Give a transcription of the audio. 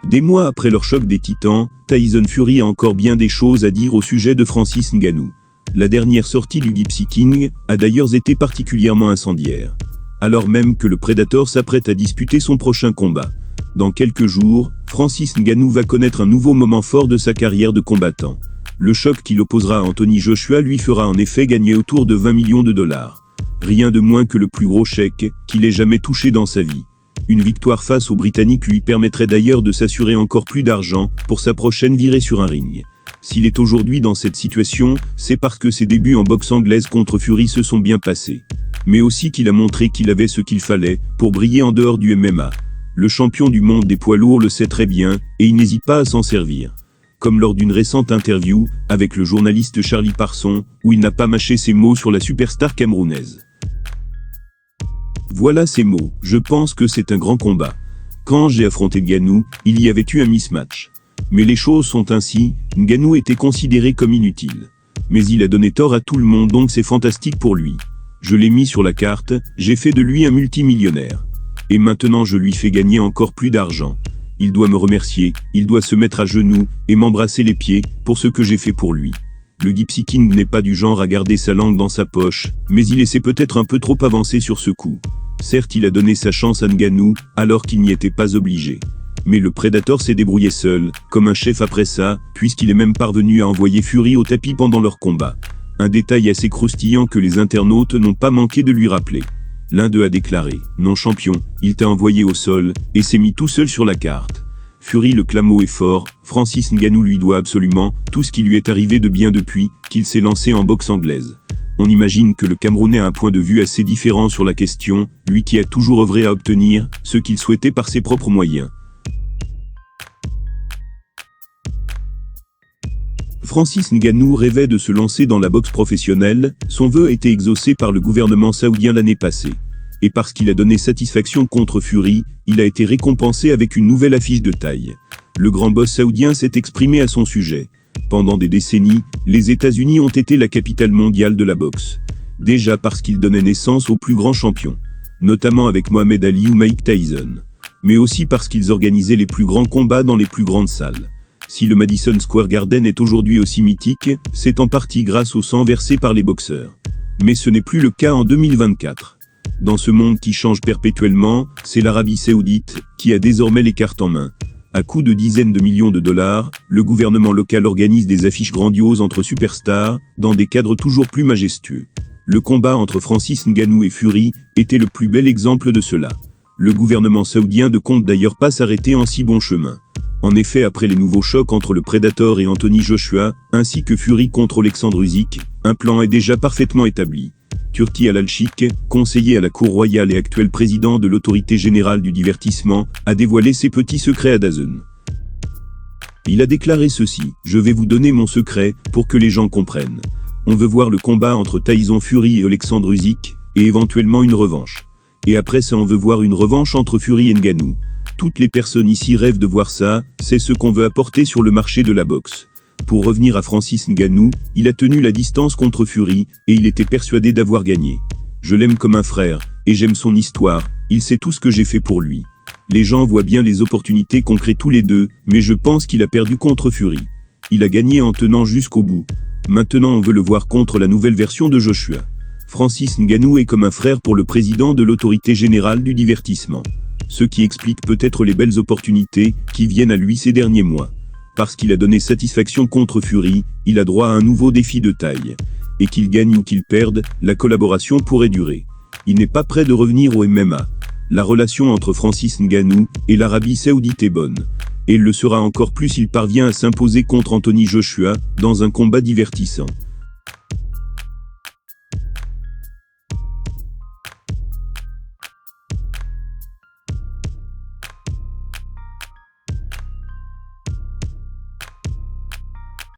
Des mois après leur choc des titans, Tyson Fury a encore bien des choses à dire au sujet de Francis Ngannou. La dernière sortie du Gypsy King a d'ailleurs été particulièrement incendiaire. Alors même que le Predator s'apprête à disputer son prochain combat. Dans quelques jours, Francis Ngannou va connaître un nouveau moment fort de sa carrière de combattant. Le choc qui l'opposera à Anthony Joshua lui fera en effet gagner autour de 20 millions de dollars. Rien de moins que le plus gros chèque qu'il ait jamais touché dans sa vie. Une victoire face aux Britanniques lui permettrait d'ailleurs de s'assurer encore plus d'argent pour sa prochaine virée sur un ring. S'il est aujourd'hui dans cette situation, c'est parce que ses débuts en boxe anglaise contre Fury se sont bien passés. Mais aussi qu'il a montré qu'il avait ce qu'il fallait pour briller en dehors du MMA. Le champion du monde des poids lourds le sait très bien, et il n'hésite pas à s'en servir. Comme lors d'une récente interview, avec le journaliste Charlie Parson, où il n'a pas mâché ses mots sur la superstar camerounaise. Voilà ces mots, je pense que c'est un grand combat. Quand j'ai affronté Ngannou, il y avait eu un mismatch. Mais les choses sont ainsi, Ngannou était considéré comme inutile. Mais il a donné tort à tout le monde donc c'est fantastique pour lui. Je l'ai mis sur la carte, j'ai fait de lui un multimillionnaire. Et maintenant je lui fais gagner encore plus d'argent. Il doit me remercier, il doit se mettre à genoux, et m'embrasser les pieds, pour ce que j'ai fait pour lui. Le Gypsy King n'est pas du genre à garder sa langue dans sa poche, mais il essaie peut-être un peu trop avancer sur ce coup. Certes il a donné sa chance à Ngannou, alors qu'il n'y était pas obligé. Mais le Predator s'est débrouillé seul, comme un chef après ça, puisqu'il est même parvenu à envoyer Fury au tapis pendant leur combat. Un détail assez croustillant que les internautes n'ont pas manqué de lui rappeler. L'un d'eux a déclaré « Non champion, il t'a envoyé au sol, et s'est mis tout seul sur la carte ». Fury le clame haut et fort, Francis Ngannou lui doit absolument tout ce qui lui est arrivé de bien depuis qu'il s'est lancé en boxe anglaise. On imagine que le Camerounais a un point de vue assez différent sur la question, lui qui a toujours œuvré à obtenir ce qu'il souhaitait par ses propres moyens. Francis Ngannou rêvait de se lancer dans la boxe professionnelle, son vœu a été exaucé par le gouvernement saoudien l'année passée. Et parce qu'il a donné satisfaction contre Fury, il a été récompensé avec une nouvelle affiche de taille. Le grand boss saoudien s'est exprimé à son sujet. Pendant des décennies, les États-Unis ont été la capitale mondiale de la boxe. Déjà parce qu'ils donnaient naissance aux plus grands champions, notamment avec Mohamed Ali ou Mike Tyson. Mais aussi parce qu'ils organisaient les plus grands combats dans les plus grandes salles. Si le Madison Square Garden est aujourd'hui aussi mythique, c'est en partie grâce au sang versé par les boxeurs. Mais ce n'est plus le cas en 2024. Dans ce monde qui change perpétuellement, c'est l'Arabie Saoudite qui a désormais les cartes en main. À coût de dizaines de millions de dollars, le gouvernement local organise des affiches grandioses entre superstars, dans des cadres toujours plus majestueux. Le combat entre Francis Ngannou et Fury était le plus bel exemple de cela. Le gouvernement saoudien ne compte d'ailleurs pas s'arrêter en si bon chemin. En effet, après les nouveaux chocs entre le Predator et Anthony Joshua, ainsi que Fury contre Alexandre Usyk, un plan est déjà parfaitement établi. Turki Al-Alchik, conseiller à la cour royale et actuel président de l'autorité générale du divertissement, a dévoilé ses petits secrets à DAZN. Il a déclaré ceci, « Je vais vous donner mon secret, pour que les gens comprennent. On veut voir le combat entre Tyson Fury et Alexandre Usyk, et éventuellement une revanche. Et après ça on veut voir une revanche entre Fury et Ngannou. Toutes les personnes ici rêvent de voir ça, c'est ce qu'on veut apporter sur le marché de la boxe. » Pour revenir à Francis Ngannou, il a tenu la distance contre Fury, et il était persuadé d'avoir gagné. Je l'aime comme un frère, et j'aime son histoire, il sait tout ce que j'ai fait pour lui. Les gens voient bien les opportunités qu'on crée tous les deux, mais je pense qu'il a perdu contre Fury. Il a gagné en tenant jusqu'au bout. Maintenant on veut le voir contre la nouvelle version de Joshua. Francis Ngannou est comme un frère pour le président de l'autorité générale du divertissement. Ce qui explique peut-être les belles opportunités qui viennent à lui ces derniers mois. Parce qu'il a donné satisfaction contre Fury, il a droit à un nouveau défi de taille. Et qu'il gagne ou qu'il perde, la collaboration pourrait durer. Il n'est pas prêt de revenir au MMA. La relation entre Francis Ngannou et l'Arabie Saoudite est bonne. Et il le sera encore plus s'il parvient à s'imposer contre Anthony Joshua, dans un combat divertissant.